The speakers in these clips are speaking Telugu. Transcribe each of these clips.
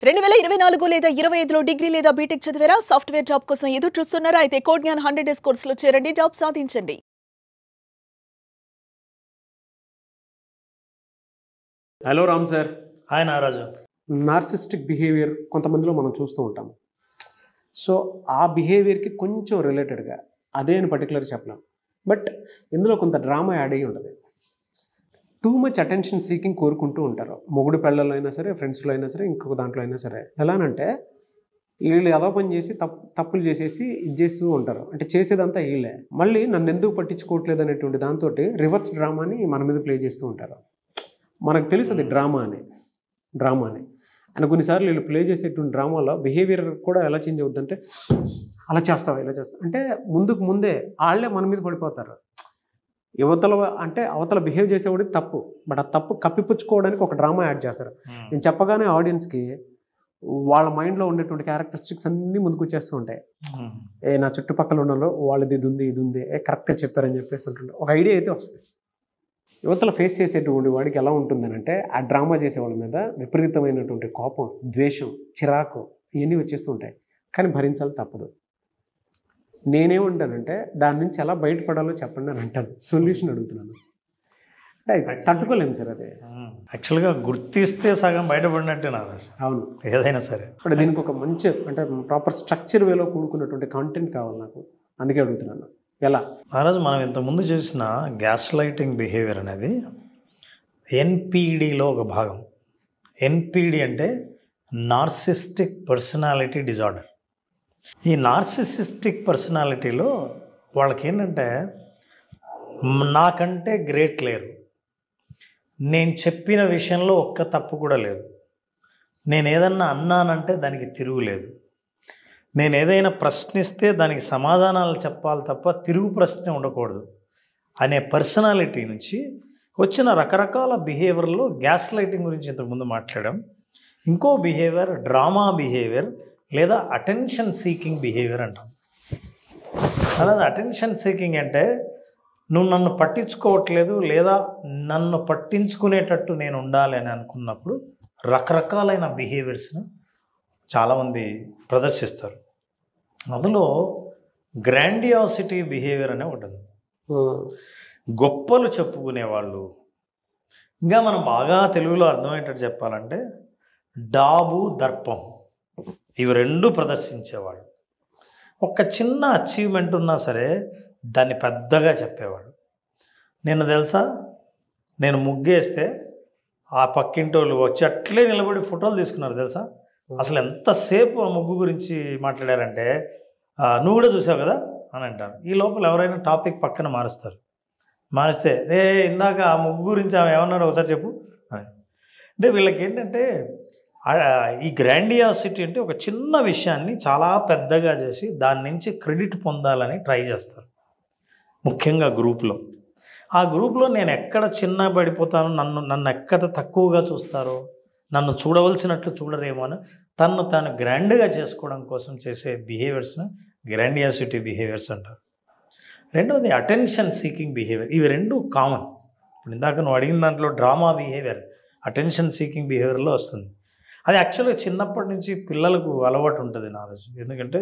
2024 లేదా 25లో డిగ్రీ లేదా బీటెక్ చదివారా? సాఫ్ట్‌వేర్ జాబ్ కోసం ఎదురు చూస్తున్నారా? అయితే కోడ్ జ్ఞాన్ 100 డేస్ కోర్సులో చేరండి, జాబ్ సాధించండి. Hello Ram sir. Hi Naraju. Narcissistic behaviour కొంతమందిలో మనం చూస్తూ ఉంటాం. సో ఆ బిహేవియర్కి కొంచెం రిలేటెడ్గా అదే అని పర్టికులర్ చెప్పలేం, బట్ ఇందులో కొంత డ్రామా యాడ్ అయ్యి ఉంటుంది. టూ మచ్ అటెన్షన్ సీకింగ్ కోరుకుంటూ ఉంటారు. మొగుడు పెళ్ళలో అయినా సరే, ఫ్రెండ్స్లో అయినా సరే, ఇంకొక దాంట్లో అయినా సరే. ఎలానంటే వీళ్ళు ఏదో పని చేసి తప్పులు చేసేసి ఇది చేస్తూ ఉంటారు. అంటే చేసేదంతా వీళ్ళే, మళ్ళీ నన్ను ఎందుకు పట్టించుకోవట్లేదు అనేటువంటి దాంతో రివర్స్ డ్రామాని మన మీద ప్లే చేస్తూ ఉంటారు. మనకు తెలుసు అది డ్రామా అని అండ్ కొన్నిసార్లు వీళ్ళు ప్లే చేసేటువంటి డ్రామాలో బిహేవియర్ కూడా ఎలా చేంజ్ అవుతుందంటే, అలా చేస్తావా ఇలా చేస్తావు అంటే ముందే వాళ్ళే మన మీద పడిపోతారు. అవతల బిహేవ్ చేసేవాడికి తప్పు, బట్ ఆ తప్పు కప్పిపుచ్చుకోవడానికి ఒక డ్రామా యాడ్ చేస్తారు. నేను చెప్పగానే ఆడియన్స్కి వాళ్ళ మైండ్లో ఉండేటువంటి క్యారెక్టరిస్టిక్స్ అన్నీ ముందుకు వచ్చేస్తూ ఉంటాయి. నా చుట్టుపక్కల ఉన్న వాళ్ళది ఇది ఉంది కరెక్ట్గా చెప్పారని చెప్పేసి ఉంటుండే ఒక ఐడియా అయితే వస్తుంది. యువతల ఫేస్ చేసేటువంటి వాడికి ఎలా ఉంటుందని అంటే, ఆ డ్రామా చేసే వాళ్ళ మీద విపరీతమైనటువంటి కోపం, ద్వేషం, చిరాకు ఇవన్నీ వచ్చేస్తూ ఉంటాయి. కానీ భరించాలి తప్పదు. నేనేమంటానంటే దాని నుంచి ఎలా బయటపడాలో చెప్పండి అని అంటాను. సొల్యూషన్ అడుగుతున్నాను. అంటే తట్టుకోలేము సార్ అది. యాక్చువల్గా గుర్తిస్తే సగం బయటపడినట్టే నారాజు. అవును, ఏదైనా సరే. అంటే దీనికి ఒక మంచి ప్రాపర్ స్ట్రక్చర్ వేలో కూడుకున్నటువంటి కాంటెంట్ కావాలి నాకు. అందుకే అడుగుతున్నాను ఎలా. నారాజు, మనం ఇంతకుముందు చేసిన గ్యాస్ లైటింగ్ బిహేవియర్ అనేది ఎన్పిడిలో ఒక భాగం. ఎన్పిడి అంటే నార్సిస్టిక్ పర్సనాలిటీ డిజార్డర్. ఈ నార్సిసిస్టిక్ పర్సనాలిటీలో వాళ్ళకి ఏంటంటే, నాకంటే గ్రేట్ లేరు, నేను చెప్పిన విషయంలో ఒక్క తప్పు కూడా లేదు, నేను ఏదన్నా అన్నానంటే దానికి తిరుగులేదు, నేను ఏదైనా ప్రశ్నిస్తే దానికి సమాధానాలు చెప్పాలి తప్ప తిరుగు ప్రశ్న ఉండకూడదు అనే పర్సనాలిటీ నుంచి వచ్చిన రకరకాల బిహేవియర్లో గ్యాస్ లైటింగ్ గురించి ఇంతకుముందు మాట్లాడాం. ఇంకో బిహేవియర్ డ్రామా బిహేవియర్ లేదా అటెన్షన్ సీకింగ్ బిహేవియర్ అంటాం. అలాగే అటెన్షన్ సీకింగ్ అంటే, నువ్వు నన్ను పట్టించుకోవట్లేదు లేదా నన్ను పట్టించుకునేటట్టు నేను ఉండాలి అని అనుకున్నప్పుడు రకరకాలైన బిహేవియర్స్ను చాలామంది ప్రదర్శిస్తారు. అందులో గ్రాండియాసిటీ బిహేవియర్ అనే ఒకటి ఉంది. గొప్పలు చెప్పుకునేవాళ్ళు, ఇంకా మనం బాగా తెలుగులో అర్థమయ్యేటట్టు చెప్పాలంటే డాబు దర్పం, ఇవి రెండు ప్రదర్శించేవాడు. ఒక చిన్న అచీవ్మెంట్ ఉన్నా సరే దాన్ని పెద్దగా చెప్పేవాడు. నేను తెలుసా, నేను ముగ్గేస్తే ఆ పక్కింటి వాళ్ళు వచ్చి అట్లే నిలబడి ఫోటోలు తీసుకున్నారు తెలుసా. అసలు ఎంతసేపు ఆ ముగ్గు గురించి మాట్లాడారంటే, నువ్వు కూడా చూసావు కదా అని అంటాను. ఈ లోపల ఎవరైనా టాపిక్ పక్కన మారిస్తే ఇందాక ఆ ముగ్గు గురించి ఆమె ఏమన్నారో ఒకసారి చెప్పు అని. అంటే వీళ్ళకి ఏంటంటే, ఈ గ్రాండియాసిటీ అంటే ఒక చిన్న విషయాన్ని చాలా పెద్దగా చేసి దాని నుంచి క్రెడిట్ పొందాలని ట్రై చేస్తారు. ముఖ్యంగా గ్రూప్లో. ఆ గ్రూప్లో నేను ఎక్కడ చిన్న పడిపోతాను, నన్ను ఎక్కడ తక్కువగా చూస్తారో, నన్ను చూడవలసినట్లు చూడరేమో అని తాను గ్రాండ్గా చేసుకోవడం కోసం చేసే బిహేవియర్స్ని గ్రాండియాసిటీ బిహేవియర్స్ అంటారు. రెండవది అటెన్షన్ సీకింగ్ బిహేవియర్. ఇవి రెండు కామన్. ఇప్పుడు ఇందాక నువ్వు అడిగిన దాంట్లో డ్రామా బిహేవియర్ అటెన్షన్ సీకింగ్ బిహేవియర్లో వస్తుంది. అది యాక్చువల్గా చిన్నప్పటి నుంచి పిల్లలకు అలవాటు ఉంటుంది నాలెడ్జ్. ఎందుకంటే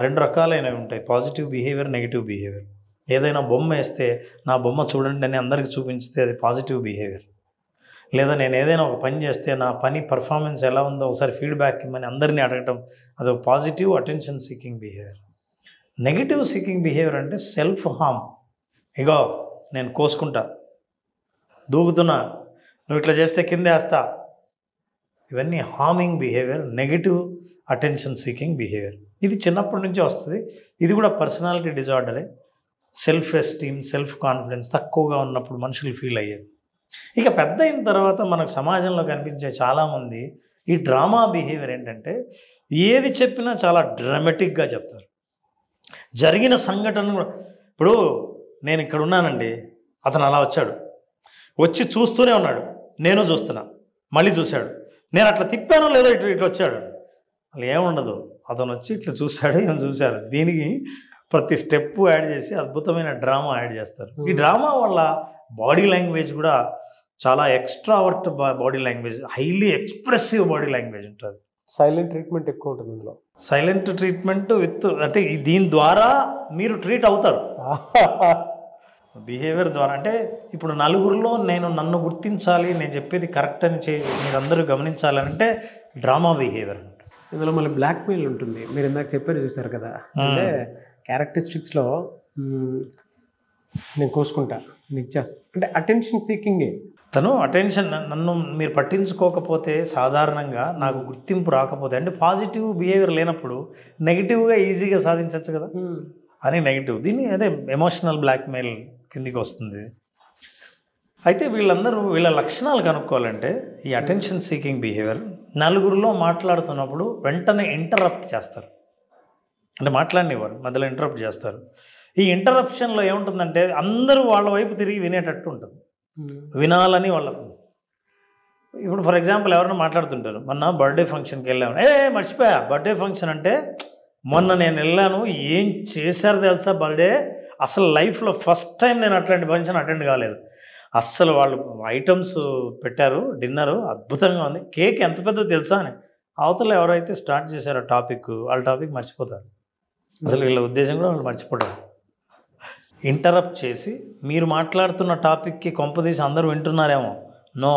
రెండు రకాలైనవి ఉంటాయి, పాజిటివ్ బిహేవియర్, నెగిటివ్ బిహేవియర్. ఏదైనా బొమ్మ వేస్తే నా బొమ్మ చూడండి అని అందరికీ చూపించితే అది పాజిటివ్ బిహేవియర్. లేదా నేను ఏదైనా ఒక పని చేస్తే నా పని పర్ఫార్మెన్స్ ఎలా ఉందో ఒకసారి ఫీడ్బ్యాక్ ఇవ్వమని అందరినీ అడగటం, అది ఒక positive attention seeking behaviour. Negative seeking behaviour అంటే సెల్ఫ్ హార్మ్. ఇగో నేను కోసుకుంటా, దూకుతున్నా, నువ్వు ఇట్లా చేస్తే కిందే వేస్తా, ఇవన్నీ harming behaviour, negative attention seeking behaviour. ఇది చిన్నప్పటి నుంచి వస్తుంది. ఇది కూడా పర్సనాలిటీ డిజార్డరే. సెల్ఫ్ ఎస్టీమ్, సెల్ఫ్ కాన్ఫిడెన్స్ తక్కువగా ఉన్నప్పుడు మనుషులు ఫీల్ అయ్యేది. ఇక పెద్ద అయిన తర్వాత మనకు సమాజంలో కనిపించే చాలామంది ఈ డ్రామా బిహేవియర్ ఏంటంటే, ఏది చెప్పినా చాలా డ్రామాటిక్గా చెప్తారు. జరిగిన సంఘటన కూడా, ఇప్పుడు నేను ఇక్కడ ఉన్నానండి, అతను అలా వచ్చాడు, వచ్చి చూస్తూనే ఉన్నాడు, నేను చూస్తున్నా, మళ్ళీ చూశాడు, నేను అట్లా తిప్పానో లేదో ఇట్లా వచ్చాడు, అలా ఏముండదు, అతను వచ్చి ఇట్లా చూశాడు, ఏం చూశారు, దీనికి ప్రతి స్టెప్ యాడ్ చేసి అద్భుతమైన డ్రామా యాడ్ చేస్తారు. ఈ డ్రామా వల్ల బాడీ లాంగ్వేజ్ కూడా చాలా extrovert body language, highly expressive body language ఉంటుంది. సైలెంట్ ట్రీట్మెంట్ ఎక్కువ ఉంటుంది ఇందులో. సైలెంట్ ట్రీట్మెంట్ విత్ అంటే దీని ద్వారా మీరు ట్రీట్ అవుతారు బిహేవియర్ ద్వారా. అంటే ఇప్పుడు నలుగురిలో నన్ను గుర్తించాలి, నేను చెప్పేది కరెక్ట్ అని మీరందరూ గమనించాలి అంటే డ్రామా బిహేవియర్. ఇందులో మళ్ళీ బ్లాక్మెయిల్ ఉంటుంది. మీరు ఇందాక చెప్పారు చూసారు కదా, అంటే క్యారెక్టరిస్టిక్స్లో నేను కోసుకుంటా, నేను ఇచ్చేస్తా, అంటే అటెన్షన్ సీకింగే. తను అటెన్షన్, నన్ను మీరు పట్టించుకోకపోతే, సాధారణంగా నాకు గుర్తింపు రాకపోతే, అంటే పాజిటివ్ బిహేవియర్ లేనప్పుడు నెగిటివ్గా ఈజీగా సాధించవచ్చు కదా అని నెగిటివ్. దీన్ని అదే ఎమోషనల్ బ్లాక్మెయిల్ కిందికి వస్తుంది. అయితే వీళ్ళ లక్షణాలు కనుక్కోవాలంటే ఈ అటెన్షన్ సీకింగ్ బిహేవియర్ నలుగురిలో మాట్లాడుతున్నప్పుడు వెంటనే ఇంటరప్ట్ చేస్తారు. అంటే మాట్లాడినవారు మధ్యలో ఇంటరప్ట్ చేస్తారు. ఈ ఇంటరప్షన్లో ఏముంటుందంటే అందరూ వాళ్ళ వైపు తిరిగి వినేటట్టు ఉంటుంది, వినాలని వాళ్ళకు. ఇప్పుడు ఫర్ ఎగ్జాంపుల్ ఎవరైనా మాట్లాడుతుంటారు, మొన్న బర్త్డే ఫంక్షన్కి వెళ్ళాము, మర్చిపోయా బర్త్డే ఫంక్షన్ అంటే మొన్న నేను వెళ్ళాను, ఏం చేశారు తెలుసా బర్త్డే, అసలు లైఫ్లో ఫస్ట్ టైం నేను అట్లాంటి ఫంక్షన్ అటెండ్ కాలేదు, అస్సలు వాళ్ళు ఐటమ్స్ పెట్టారు, డిన్నరు అద్భుతంగా ఉంది, కేక్ ఎంత పెద్దదో తెలుసా అని. అవతల ఎవరైతే స్టార్ట్ చేశారో టాపిక్, వాళ్ళ టాపిక్ మర్చిపోతారు. అసలు వీళ్ళ ఉద్దేశం కూడా వాళ్ళు మర్చిపోతారు. ఇంటరప్ట్ చేసి మీరు మాట్లాడుతున్న టాపిక్కి కొంపదీసి అందరూ వింటున్నారేమో, నో,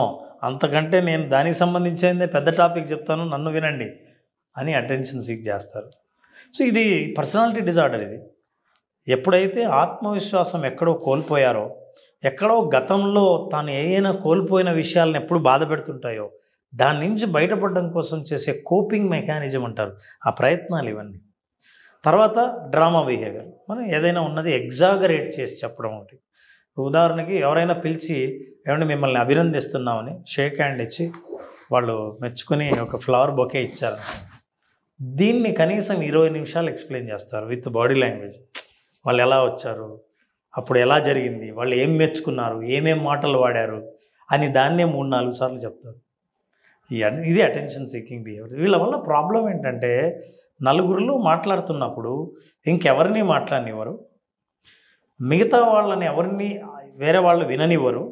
అంతకంటే నేను దానికి సంబంధించిందే పెద్ద టాపిక్ చెప్తాను, నన్ను వినండి అని అటెన్షన్ సీక్ చేస్తారు. సో ఇది పర్సనాలిటీ డిజార్డర్. ఇది ఎప్పుడైతే ఆత్మవిశ్వాసం ఎక్కడో కోల్పోయారో, ఎక్కడో గతంలో తాను ఏదైనా కోల్పోయిన విషయాలను ఎప్పుడు బాధ పెడుతుంటాయో దాని నుంచి బయటపడడం కోసం చేసే కోపింగ్ మెకానిజం అంటారు ఆ ప్రయత్నాలు ఇవన్నీ. తర్వాత డ్రామా బిహేవియర్, మనం ఏదైనా ఉన్నది ఎగ్జాగరేట్ చేసి చెప్పడం ఒకటి. ఉదాహరణకి ఎవరైనా పిలిచి ఏమంటే మిమ్మల్ని అభినందిస్తున్నామని షేక్ హ్యాండ్ ఇచ్చి వాళ్ళు మెచ్చుకొని ఒక ఫ్లవర్ బొకే ఇచ్చారు, దీన్ని కనీసం 20 నిమిషాలు ఎక్స్ప్లెయిన్ చేస్తారు విత్ బాడీ లాంగ్వేజ్. వాళ్ళు ఎలా వచ్చారు, అప్పుడు ఎలా జరిగింది, వాళ్ళు ఏం మెచ్చుకున్నారు, ఏమేం మాటలు వాడారు అని దాన్నే 3-4 సార్లు చెప్తారు. ఇది అటెన్షన్ సీకింగ్ బిహేవియర్. వీళ్ళ వల్ల ప్రాబ్లం ఏంటంటే నలుగురిలో మాట్లాడుతున్నప్పుడు ఇంకెవరిని మాట్లాడనివ్వరు, మిగతా వాళ్ళని ఎవరిని వేరే వాళ్ళు విననివ్వరు.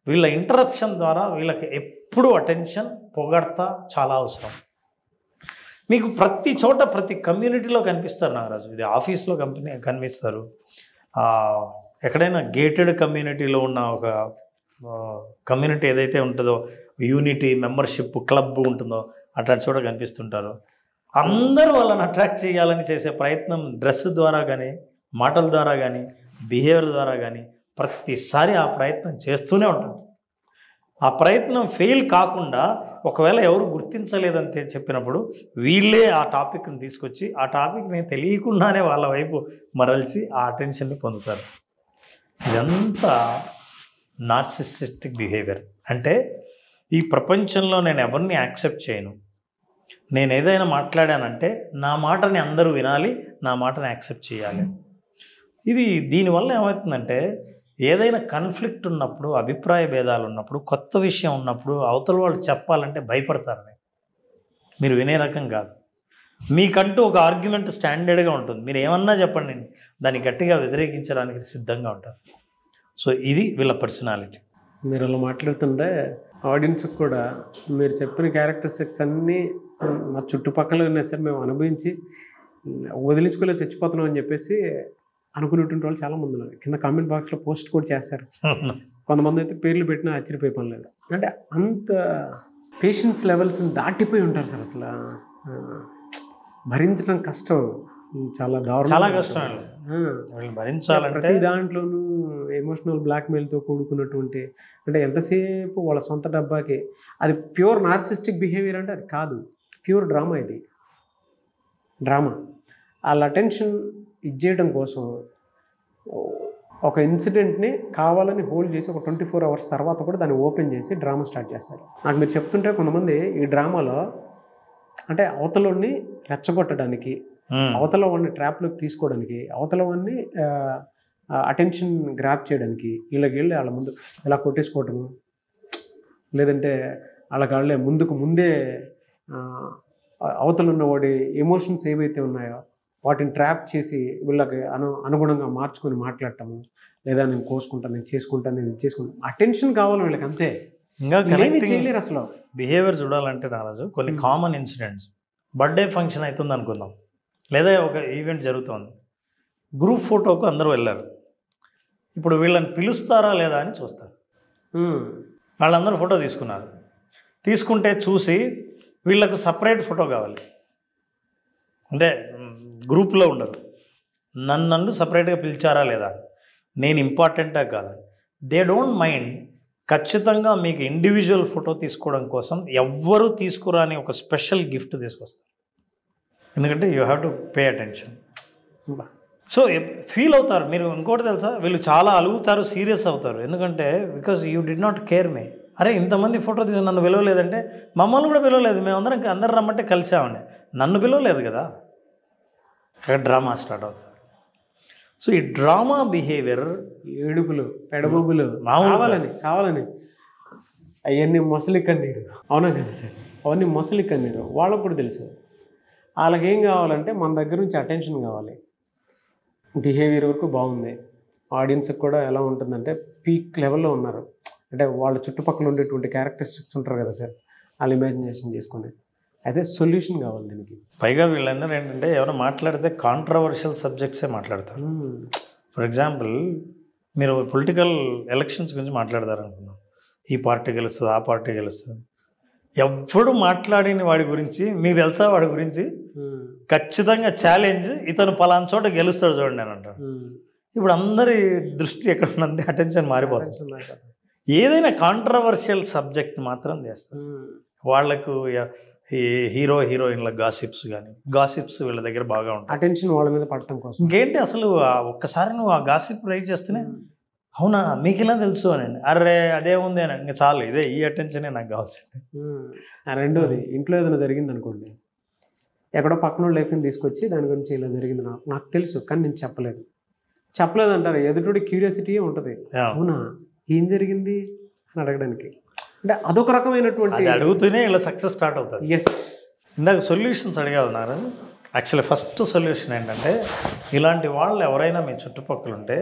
వీళ్ళ ఇంటరప్షన్ ద్వారా వీళ్ళకి ఎప్పుడు అటెన్షన్, పొగడ్త చాలా అవసరం. మీకు ప్రతి చోట ప్రతి కమ్యూనిటీలో కనిపిస్తారు నాగరాజు. ఇది ఆఫీస్లో కనిపిస్తారు, ఎక్కడైనా గేటెడ్ కమ్యూనిటీలో ఉన్న ఒక కమ్యూనిటీ ఏదైతే ఉంటుందో, యూనిటీ మెంబర్షిప్ క్లబ్ ఉంటుందో అట్లాంటి చోట కనిపిస్తుంటారు. అందరూ వాళ్ళని అట్రాక్ట్ చేయాలని చేసే ప్రయత్నం డ్రెస్ ద్వారా కానీ, మాటల ద్వారా కానీ, బిహేవియర్ ద్వారా కానీ ప్రతిసారి ఆ ప్రయత్నం చేస్తూనే ఉంటారు. ఆ ప్రయత్నం ఫెయిల్ కాకుండా ఒకవేళ ఎవరు గుర్తించలేదంటే చెప్పినప్పుడు వీళ్ళే ఆ టాపిక్ని తీసుకొచ్చి ఆ టాపిక్ని తెలియకుండానే వాళ్ళ వైపు మరల్చి ఆ అటెన్షన్ని పొందుతారు. ఇదంతా నార్సిసిస్టిక్ బిహేవియర్. అంటే ఈ ప్రపంచంలో నేను ఎవరిని యాక్సెప్ట్ చేయను, నేను ఏదైనా మాట్లాడానంటే నా మాటని అందరూ వినాలి, నా మాటని యాక్సెప్ట్ చేయాలి. దీనివల్ల ఏమవుతుందంటే ఏదైనా కాన్ఫ్లిక్ట్ ఉన్నప్పుడు, అభిప్రాయ భేదాలు ఉన్నప్పుడు, కొత్త విషయం ఉన్నప్పుడు అవతల వాళ్ళు చెప్పాలంటే భయపడతారు. మీరు వినే రకం కాదు. మీకంటూ ఒక ఆర్గ్యుమెంట్ స్టాండర్డ్గా ఉంటుంది, మీరు ఏమన్నా చెప్పండి దాన్ని గట్టిగా వ్యతిరేకించడానికి సిద్ధంగా ఉంటారు. సో ఇది వీళ్ళ పర్సనాలిటీ. మీరు అలా మాట్లాడుతుంటే ఆడియన్స్కి కూడా మీరు చెప్పిన క్యారెక్టరిస్టిక్స్ అన్నీ మా చుట్టుపక్కల ఉన్నా సరే మేము అనుభవించి వదిలించుకోలేదు చచ్చిపోతున్నాం అని చెప్పేసి అనుకునేటువంటి వాళ్ళు చాలామంది ఉన్నారు. కింద కామెంట్ బాక్స్లో పోస్ట్ కూడా చేస్తారు. కొంతమంది అయితే పేర్లు పెట్టినా ఆశ్చర్యపోయే పని లేదు. అంటే అంత పేషెన్స్ లెవెల్స్ని దాటిపోయి ఉంటారు సార్. అసలు భరించడం కష్టం, చాలా దారుణం, చాలా కష్టం భరించాలంటే. ప్రతి దాంట్లోనూ ఎమోషనల్ బ్లాక్మెయిల్తో కూడుకున్నటువంటి, అంటే ఎంతసేపు వాళ్ళ సొంత డబ్బాకి. అది ప్యూర్ నార్సిస్టిక్ బిహేవియర్ అంటే అది కాదు, ప్యూర్ డ్రామా. ఇది డ్రామా. వాళ్ళ అటెన్షన్ ఇచ్చేయడం కోసం ఒక ఇన్సిడెంట్ని కావాలని హోల్డ్ చేసి ఒక 24 అవర్స్ తర్వాత కూడా దాన్ని ఓపెన్ చేసి డ్రామా స్టార్ట్ చేస్తారు. నాకు మీరు చెప్తుంటే కొంతమంది ఈ డ్రామాలో అంటే అవతలని రెచ్చగొట్టడానికి, అవతల వాడిని ట్రాప్లోకి తీసుకోవడానికి, అవతల వాడిని అటెన్షన్ గ్రాప్ చేయడానికి వీళ్ళకి వెళ్ళి వాళ్ళ ముందు ఇలా కొట్టేసుకోవటము, లేదంటే వాళ్ళకి ముందే అవతల ఉన్న వాడి ఎమోషన్స్ ఏవైతే ఉన్నాయో వాటిని ట్రాప్ చేసి వీళ్ళకి అనుగుణంగా మార్చుకొని మాట్లాడటము, లేదా నేను కోసుకుంటాను, నేను చేసుకుంటాను, నేను చేసుకుంటాను, అటెన్షన్ కావాలి వీళ్ళకి అంతే. ఇంకా ఏమీ కనెక్టింగ్ చేయలేరు అసలు. బిహేవియర్ చూడాలంటే నారాజు కొన్ని కామన్ ఇన్సిడెంట్స్. బర్త్డే ఫంక్షన్ అవుతుంది అనుకుందాం, లేదా ఒక ఈవెంట్ జరుగుతుంది, గ్రూప్ ఫోటోకు అందరూ వెళ్ళారు. ఇప్పుడు వీళ్ళని పిలుస్తారా లేదా అని చూస్తారు. వాళ్ళందరూ ఫోటో తీసుకున్నారు. తీసుకుంటే చూసి వీళ్ళకు సపరేట్ ఫోటో కావాలి, అంటే గ్రూప్లో ఉండరు. నన్ను సపరేట్గా పిలిచారా లేదా, నేను ఇంపార్టెంటా కాదా, దే డోంట్ మైండ్. ఖచ్చితంగా మీకు ఇండివిజువల్ ఫోటో తీసుకోవడం కోసం ఎవ్వరూ తీసుకురాని ఒక స్పెషల్ గిఫ్ట్ తీసుకొస్తారు. ఎందుకంటే you have to pay attention. So feel అవుతారు మీరు. ఇంకోటి తెలుసా, వీళ్ళు చాలా అలుగుతారు, సీరియస్ అవుతారు. ఎందుకంటే because you did not care me. అరే ఇంతమంది ఫోటో తీసి నన్ను పిలవలేదంటే, మమ్మల్ని కూడా పిలవలేదు, మేమందరం అందరు రమ్మంటే కలిసామండి, నన్ను పిలవలేదు కదా. అక్కడ డ్రామా స్టార్ట్ అవుతుంది. సో ఈ డ్రామా బిహేవియర్, ఏడుపులు, పెడబొబ్బులు, కావాలని అవన్నీ మొసలి కన్నీరు. అవునా కదా సార్, అవన్నీ మొసలి కన్నీరు. వాళ్ళకు కూడా తెలుసు. వాళ్ళకేం కావాలంటే మన దగ్గర నుంచి అటెన్షన్ కావాలి. బిహేవియర్ వరకు బాగుంది, ఆడియన్స్కి కూడా ఎలా ఉంటుందంటే పీక్ లెవెల్లో ఉన్నారు, అంటే వాళ్ళ చుట్టుపక్కల ఉండేటువంటి క్యారెక్టరిస్టిక్స్ ఉంటారు కదా సార్, వాళ్ళు ఇమాజినేషన్ చేసుకుని. అయితే సొల్యూషన్ కావాలి దీనికి. పైగా వీళ్ళందరూ ఏంటంటే ఎవరైనా మాట్లాడితే కాంట్రవర్షియల్ సబ్జెక్ట్సే మాట్లాడతారు. ఫర్ ఎగ్జాంపుల్ మీరు పొలిటికల్ ఎలక్షన్స్ గురించి మాట్లాడతారనుకున్నాం, ఈ పార్టీ గెలుస్తుంది, ఆ పార్టీ గెలుస్తుంది. ఎవ్వడు మాట్లాడిన వాడి గురించి మీకు తెలుసా, వాడి గురించి ఖచ్చితంగా ఛాలెంజ్, ఇతను పలానా చోట గెలుస్తాడు చూడండి అని అంటాడు. ఇప్పుడు అందరి దృష్టి ఎక్కడ ఉందంటే అటెన్షన్ మారిపోతుంది. ఏదైనా కాంట్రవర్షియల్ సబ్జెక్ట్ మాత్రం చేస్తారు. వాళ్ళకు హీరో హీరోయిన్ల గాసిప్స్ కానీ, గాసిప్స్ వీళ్ళ దగ్గర బాగా ఉంటాయి. అటెన్షన్ వాళ్ళ మీద పడటం కోసం. ఇంకేంటి అసలు ఒక్కసారి నువ్వు ఆ గాసిప్ రైట్ చేస్తేనే, అవునా మీకు ఇలా తెలుసు అని, అరే అదేముంది అని, ఇంకా చాలు, ఇదే ఈ అటెన్షనే నాకు కావాల్సింది. రెండోది, ఇంట్లో ఏదైనా జరిగింది అనుకోండి, ఎక్కడో పక్కన లైఫ్ని తీసుకొచ్చి దాని గురించి ఇలా జరిగింది నాకు తెలుసు కానీ నేను చెప్పలేదు అంటారు. ఎదుటి క్యూరియాసిటీ ఉంటుంది, అవునా ఏం జరిగింది అని అడగడానికి. అంటే అదొక రకమైనటువంటి అడుగుతూనే ఇలా సక్సెస్ స్టార్ట్ అవుతుంది. ఎస్, ఇందాక సొల్యూషన్స్ అడిగారు. యాక్చువల్లీ ఫస్ట్ సొల్యూషన్ ఏంటంటే, ఇలాంటి వాళ్ళు ఎవరైనా మీ చుట్టుపక్కల ఉంటే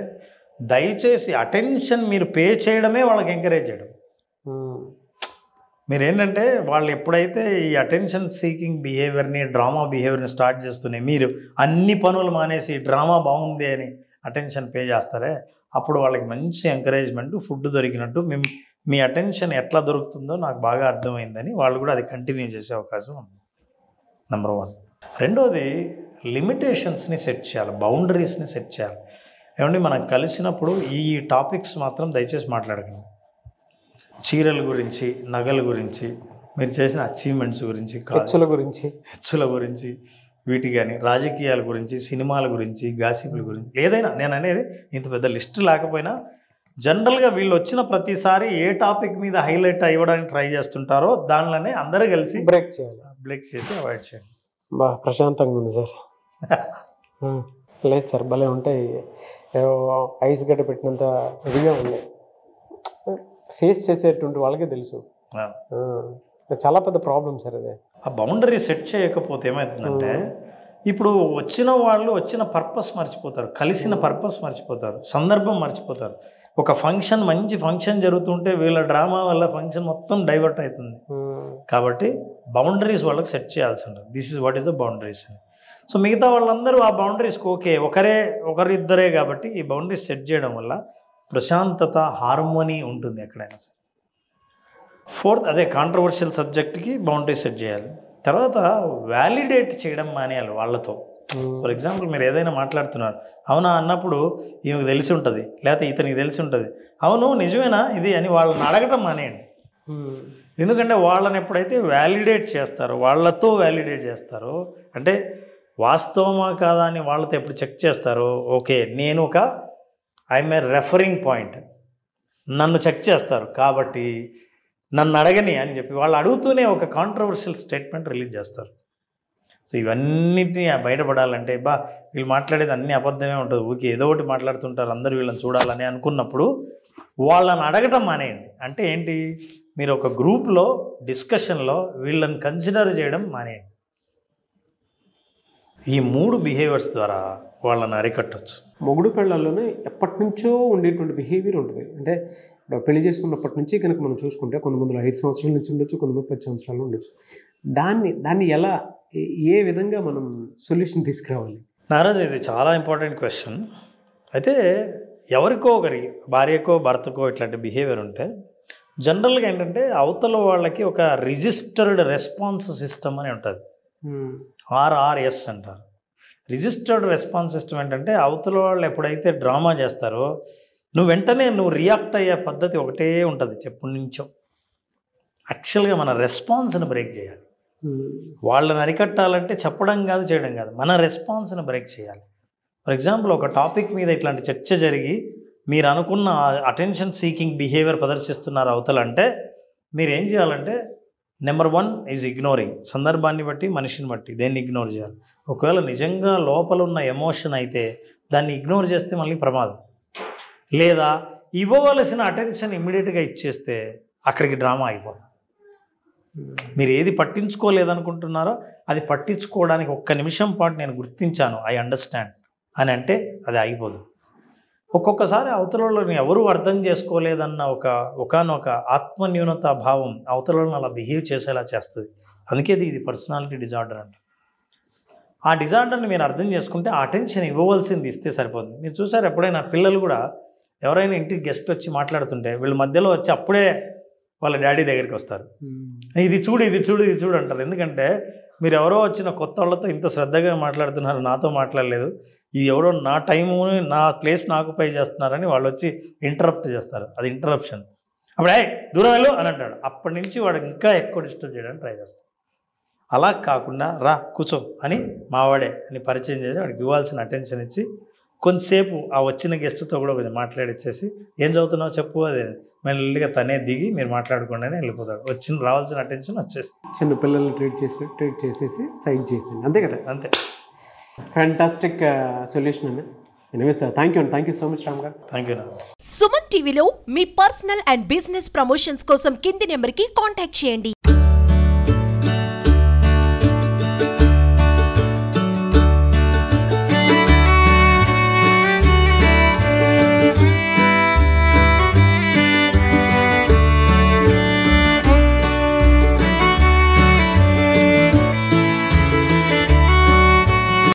దయచేసి అటెన్షన్ మీరు పే చేయడమే వాళ్ళకి ఎంకరేజ్ చేయడం. మీరేంటంటే వాళ్ళు ఎప్పుడైతే ఈ అటెన్షన్ సీకింగ్ బిహేవియర్ని, డ్రామా బిహేవియర్ని స్టార్ట్ చేస్తున్నాయి, మీరు అన్ని పనులు మానేసి డ్రామా బాగుంది అని అటెన్షన్ పే చేస్తారే, అప్పుడు వాళ్ళకి మంచి ఎంకరేజ్మెంట్, ఫుడ్ దొరికినట్టు, మీ అటెన్షన్ ఎట్లా దొరుకుతుందో నాకు బాగా అర్థమైందని వాళ్ళు కూడా అది కంటిన్యూ చేసే అవకాశం ఉంది. నెంబర్ 1. రెండోది, లిమిటేషన్స్ని సెట్ చేయాలి, బౌండరీస్ని సెట్ చేయాలి. ఏమంటే మనం కలిసినప్పుడు ఈ టాపిక్స్ మాత్రం దయచేసి మాట్లాడకండి. చీరల గురించి, నగల గురించి, మీరు చేసిన అచీవ్మెంట్స్ గురించి, హెచ్చుల గురించి వీటి కానీ, రాజకీయాల గురించి, సినిమాల గురించి, గాసిపుల గురించి, ఏదైనా. నేను అనేది ఇంత పెద్ద లిస్ట్ లేకపోయినా జనరల్గా వీళ్ళు వచ్చిన ప్రతిసారి ఏ టాపిక్ మీద హైలైట్ అవ్వడానికి ట్రై చేస్తుంటారో దానిలోనే అందరూ కలిసి బ్రేక్ చేసి అవాయిడ్ చేయండి. ప్రశాంతంగా ఉంది సార్. లేదు సార్, భలే ఉంటాయి. ఐస్ గడ్డ పెట్టినంత ఇదిగా ఉంది. ఫేస్ చేసేటువంటి వాళ్ళకే తెలుసు. చాలా పెద్ద ప్రాబ్లం సార్ అదే. ఆ బౌండరీ సెట్ చేయకపోతే ఏమవుతుందంటే, ఇప్పుడు వచ్చిన వాళ్ళు వచ్చిన పర్పస్ మర్చిపోతారు, కలిసిన పర్పస్ మర్చిపోతారు, సందర్భం మర్చిపోతారు. ఒక ఫంక్షన్, మంచి ఫంక్షన్ జరుగుతుంటే వీళ్ళ డ్రామా వల్ల ఫంక్షన్ మొత్తం డైవర్ట్ అవుతుంది. కాబట్టి బౌండరీస్ వాళ్ళకి సెట్ చేయాల్సి ఉంటుంది. This is what is the boundaries అని. సో మిగతా వాళ్ళందరూ ఆ బౌండరీస్కి ఓకే, ఒకరిద్దరే కాబట్టి ఈ బౌండరీస్ సెట్ చేయడం వల్ల ప్రశాంతత, హార్మోనీ ఉంటుంది ఎక్కడైనా సరే. 4th, అదే కాంట్రవర్షియల్ సబ్జెక్ట్కి బౌండరీ సెట్ చేయాలి. తర్వాత వ్యాలిడేట్ చేయడం మానేయాలి వాళ్ళతో. ఫర్ ఎగ్జాంపుల్ మీరు ఏదైనా మాట్లాడుతున్నారు, అవునా అన్నప్పుడు ఈమెకు తెలిసి ఉంటుంది, లేకపోతే ఇతనికి తెలిసి ఉంటుంది, అవును నిజమేనా ఇది అని వాళ్ళని అడగటం మానేయండి. ఎందుకంటే వాళ్ళని ఎప్పుడైతే వ్యాలిడేట్ చేస్తారో, వాళ్ళతో వ్యాలిడేట్ చేస్తారో, అంటే వాస్తవమా కాదా అని వాళ్ళతో ఎప్పుడు చెక్ చేస్తారో, ఓకే నేను ఐఎమ్ ఏ రెఫరింగ్ పాయింట్, నన్ను చెక్ చేస్తారు కాబట్టి నన్ను అడగని అని చెప్పి వాళ్ళు అడుగుతూనే ఒక కాంట్రవర్షియల్ స్టేట్మెంట్ రిలీజ్ చేస్తారు. సో ఇవన్నిటిని బయటపడాలంటే వీళ్ళు మాట్లాడేది అన్ని అబద్ధమే ఉంటుంది, ఊరికి ఏదో ఒకటి మాట్లాడుతుంటారు, అందరూ వీళ్ళని చూడాలని అనుకున్నప్పుడు వాళ్ళని అడగటం మానేయండి. అంటే ఏంటి, మీరు ఒక గ్రూప్లో డిస్కషన్లో వీళ్ళని కన్సిడర్ చేయడం మానేయండి. ఈ 3 బిహేవియర్స్ ద్వారా వాళ్ళని అరికట్టచ్చు. మొగుడు పెళ్ళాల్లోనే ఎప్పటి నుంచో ఉండేటువంటి బిహేవియర్ ఉంటుంది. అంటే ఇప్పుడు పెళ్లి చేసుకున్నప్పటి నుంచి కనుక మనం చూసుకుంటే కొంతమందిలో 5 సంవత్సరాల నుంచి ఉండొచ్చు, కొంతమంది 10 సంవత్సరాలు ఉండొచ్చు. దాన్ని ఎలా ఏ విధంగా మనం సొల్యూషన్ తీసుకురావాలి? నారాజు, ఇది చాలా ఇంపార్టెంట్ క్వశ్చన్. అయితే ఎవరికో ఒకరికి, భార్యకో భర్తకో ఇట్లాంటి బిహేవియర్ ఉంటే జనరల్గా ఏంటంటే అవతల వాళ్ళకి ఒక రిజిస్టర్డ్ రెస్పాన్స్ సిస్టమ్ అని ఉంటుంది. RRS అంటారు. రిజిస్టర్డ్ రెస్పాన్స్ సిస్టమ్ ఏంటంటే అవతల వాళ్ళు ఎప్పుడైతే డ్రామా చేస్తారో వెంటనే రియాక్ట్ అయ్యే పద్ధతి ఒకటే ఉంటుంది ఎప్పటి నుంచో. యాక్చువల్గా మన రెస్పాన్స్ని బ్రేక్ చేయాలి. వాళ్ళని అరికట్టాలంటే చెప్పడం కాదు, చేయడం కాదు, మన రెస్పాన్స్ని బ్రేక్ చేయాలి. ఫర్ ఎగ్జాంపుల్, ఒక టాపిక్ మీద ఇట్లాంటి చర్చ జరిగి మీరు అనుకున్న అటెన్షన్ సీకింగ్ బిహేవియర్ ప్రదర్శిస్తున్నారు అవతల అంటే మీరు ఏం చేయాలంటే నెంబర్ 1 ఈజ్ ఇగ్నోరింగ్. సందర్భాన్ని బట్టి, మనిషిని బట్టి దేన్ని ఇగ్నోర్ చేయాలి. ఒకవేళ నిజంగా లోపల ఉన్న ఎమోషన్ అయితే దాన్ని ఇగ్నోర్ చేస్తే మళ్ళీ ప్రమాదం. లేదా ఇవ్వవలసిన అటెన్షన్ ఇమ్మీడియట్గా ఇచ్చేస్తే అక్కడికి డ్రామా అయిపోతుంది. మీరు ఏది పట్టించుకోలేదనుకుంటున్నారో అది పట్టించుకోవడానికి 1 నిమిషం పాటు నేను గుర్తించాను, ఐ అండర్స్టాండ్ అని అంటే అది ఆగిపోదు. ఒక్కొక్కసారి అవతలని ఎవరూ అర్థం చేసుకోలేదన్న ఒకనొక ఆత్మన్యూనత భావం అవతలని అలా బిహేవ్ చేసేలా చేస్తుంది. అందుకే ఇది పర్సనాలిటీ డిజార్డర్ అంట. ఆ డిజార్డర్ని మీరు అర్థం చేసుకుంటే ఆ అటెన్షన్ ఇవ్వవలసింది ఇస్తే సరిపోతుంది. మీరు చూసారు ఎప్పుడైనా పిల్లలు కూడా ఎవరైనా ఇంటికి గెస్ట్ వచ్చి మాట్లాడుతుంటే వీళ్ళ మధ్యలో వచ్చి అప్పుడే వాళ్ళ డాడీ దగ్గరికి వస్తారు. ఇది చూడు, ఇది చూడు, ఇది చూడు అంటారు. ఎందుకంటే మీరు ఎవరో వచ్చిన కొత్త వాళ్ళతో ఇంత శ్రద్ధగా మాట్లాడుతున్నారు, నాతో మాట్లాడలేదు, ఇది ఎవరో నా టైము, నా ప్లేస్ నాకు పై చేస్తున్నారని వాళ్ళు వచ్చి ఇంటరప్ట్ చేస్తారు. అది ఇంటరప్షన్. అప్పుడే దూరం వెళ్ళు అని అంటాడు. అప్పటి నుంచి వాడు ఇంకా ఎక్కువ డిస్టర్బ్ చేయడానికి ట్రై చేస్తాడు. అలా కాకుండా రా కూర్చో అని మావాడే అని పరిచయం చేసి వాడికి ఇవ్వాల్సిన అటెన్షన్ ఇచ్చి కొంతసేపు ఆ వచ్చిన గెస్ట్తో కూడా కొంచెం మాట్లాడిచ్చేసి ఏం చదువుతున్నావు చెప్పు, అదే మెల్లిగా తనే దిగి మీరు మాట్లాడుకోండి అని వెళ్ళిపోతాడు. రావాల్సిన అటెన్షన్ వచ్చేసి చిన్న పిల్లల్ని ట్రీట్ చేసేసి సైడ్ చేసింది, అంతే కదా? అంతే. ఫ్యాంటాస్టిక్ సొల్యూషన్ అండి. Anyway sir, thank you so much Ram గారు. Thank you. సుమన్ టీవీలో మీ పర్సనల్ అండ్ బిజినెస్ ప్రమోషన్స్ కోసం కింది నెంబర్కి కాంటాక్ట్ చేయండి.